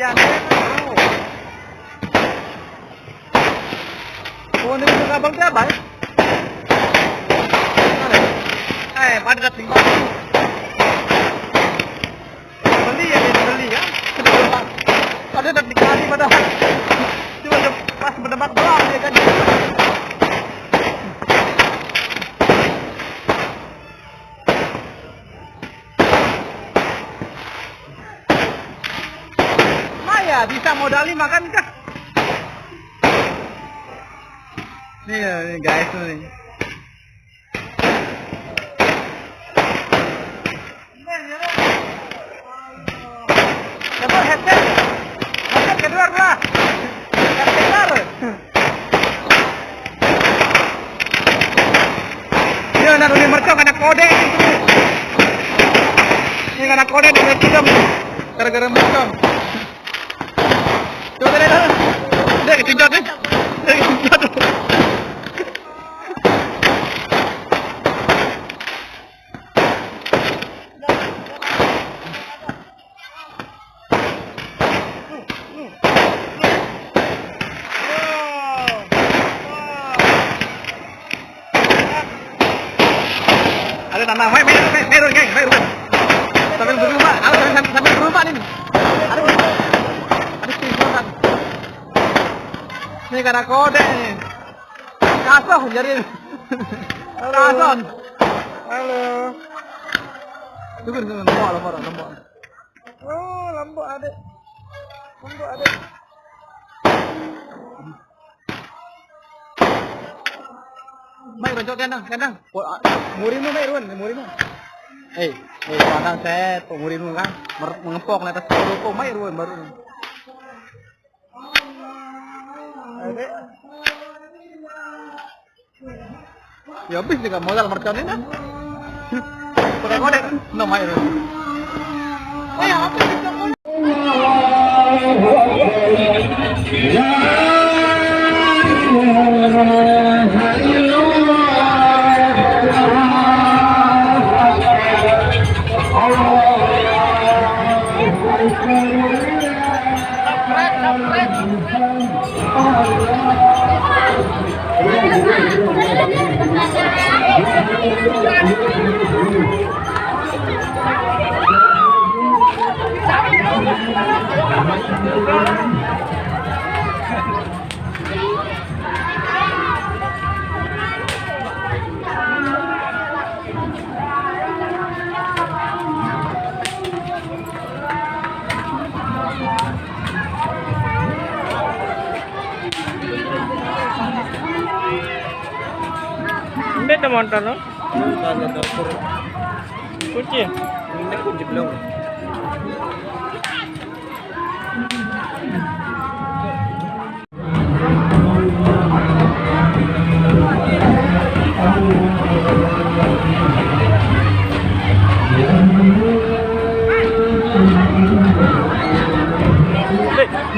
yan. Oh, hindi ko kabang tabay. Eh, pada dating ko. Beli ya, beli ya. Ada dating kali padahal. Cuma pas berdebat doang dia kan. Maya bisa modal 5 kan kah? Nih guys nih. Headset kedua lah. Dia nak udah mercok anak kode. Ini anak kode di film. Gara-gara mercok. Coba lihat. Dia ketinjau nih. Dia ketinjau. Ada tanah, merun geng, merun. Sambil berubah, sambil berubah nih. Ada simpulan. Ini karena kode nih. Kasong jadi. Kasong. Halo. Tunggu, lembok. Oh, lembok ada. Mai rojok kandang. Murimu mai ruan, murimu. Pandang set, murimu kan mengepok atas ruko mai ruan baru. Ade. Ya habis juga modal mercon ini. Kode no mai ruan. Apa bisa kode? Ini ada motor no? Kunci ya? Ini kunci belum.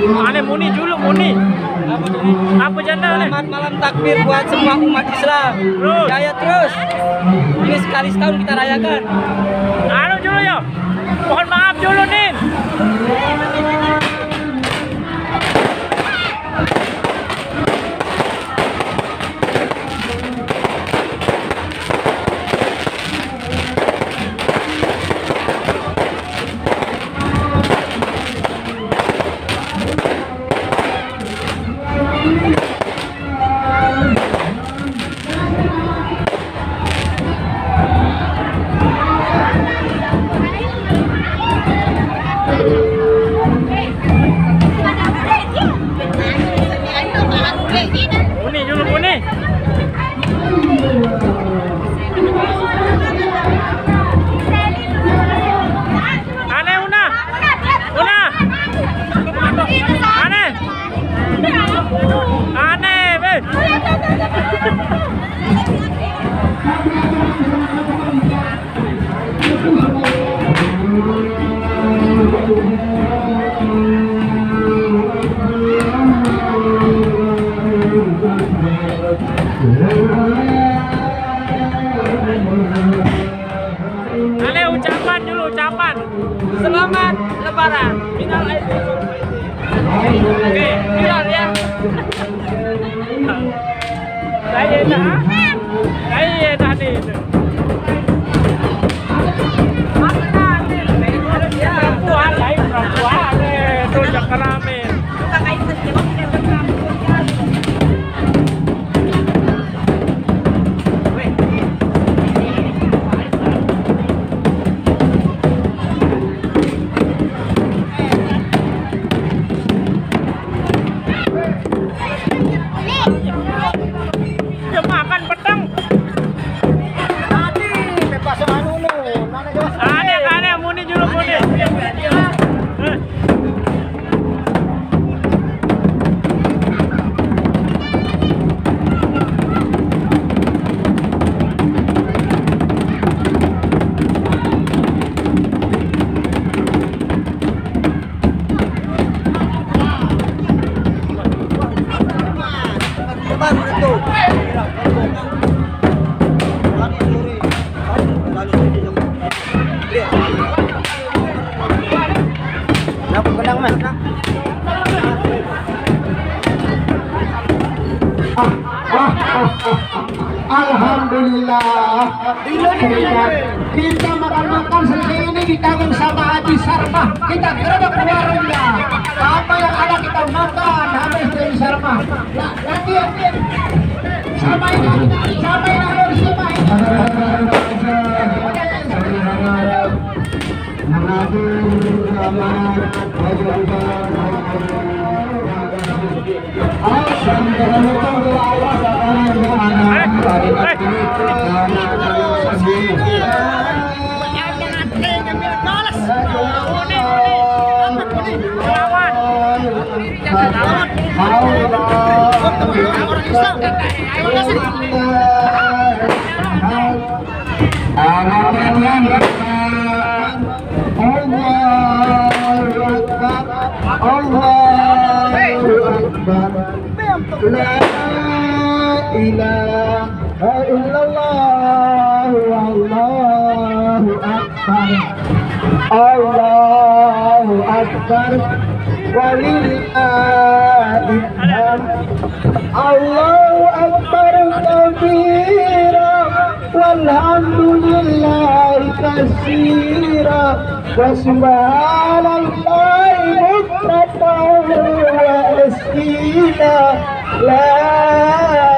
Ane Muni dulu Muni. Apa janda nih? Selamat malam takbir buat semua umat Islam. Jaya terus. Ini sekali setahun kita rayakan. Anu dulu ya. Mohon maaf dulu nih. Ucapan. Selamat Lebaran. Minal aidin wal faizin. Oke, viral ya. Saya enak. Saya enak nih. Perempuan lain perempuan tuh jangan rame. Dia makan pedang. Ada muni dulu muni. Alhamdulillah. Kita makan-makan selesai ini ditanggung sama Haji Sarmah. Kita gerak ke warungnya. Apa yang ada kita makan habis dari Sarmah. Lagi sama ini harus sama La ilaha illallah wallahu akbar. Allahu akbar walillahil hamd. Allahu akbar kabira walhamdulillahi katsira wa subhanallahi bukratan wa asila. La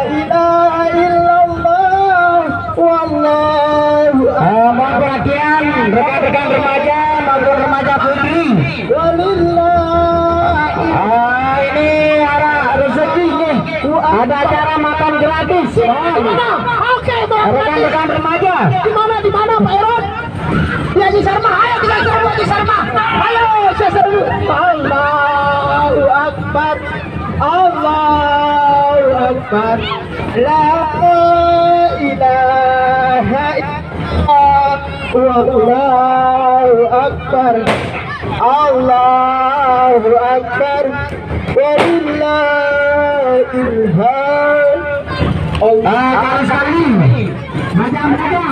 ilaha illallah wallahu akbar. Perhatian rekan-rekan remaja maupun remaja putri. Walillahi. Ini arah rezeki nih. Ada acara makan gratis. Oke, rekan-rekan remaja. Di mana Pak Erot? Di Haji Sarmah. Ayo kita serbu Haji Sarmah. Ayo saya serbu. Allahu akbar. Allahu akbar. La ilaha illallah wallahu akbar. Allahu akbar walillahil hamd. Allah sekali. Macam-macam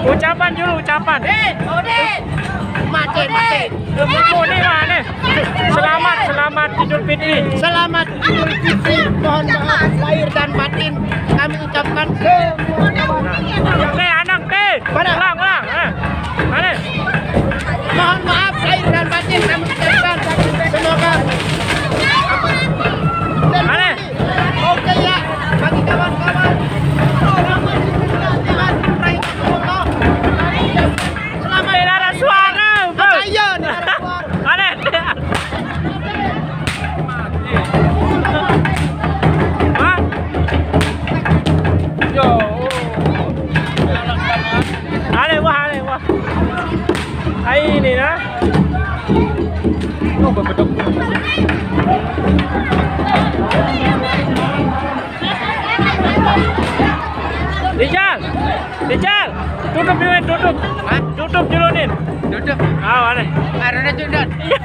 Ucapan dulu, ucapan. Mati. Muni mana? Selamat Idul Fitri. Selamat Idul Fitri. Mohon maaf lahir dan batin kami ucapkan semuanya. Anak ulang. Mana? Mohon maaf lahir dan batin kami ucapkan semoga. Mana? Oke ya, bagi kawan-kawan. Selamat ada suara. Ayo, Mana? Hah? Yo. ini nah. Oh, bedok. Rijal, tutup dulu, tutup. Hah? Tutup dulu nih. Duduk. Ah, mana? Ada jundut. Iya.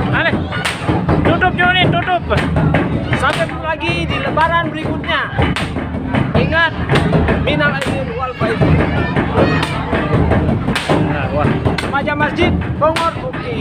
Mana? Tutup dulu nih, tutup. Sampai ketemu lagi di lebaran berikutnya. Ingat, minal aidin wal faizin. Nah, wah. Remaja Masjid Bogor, oke.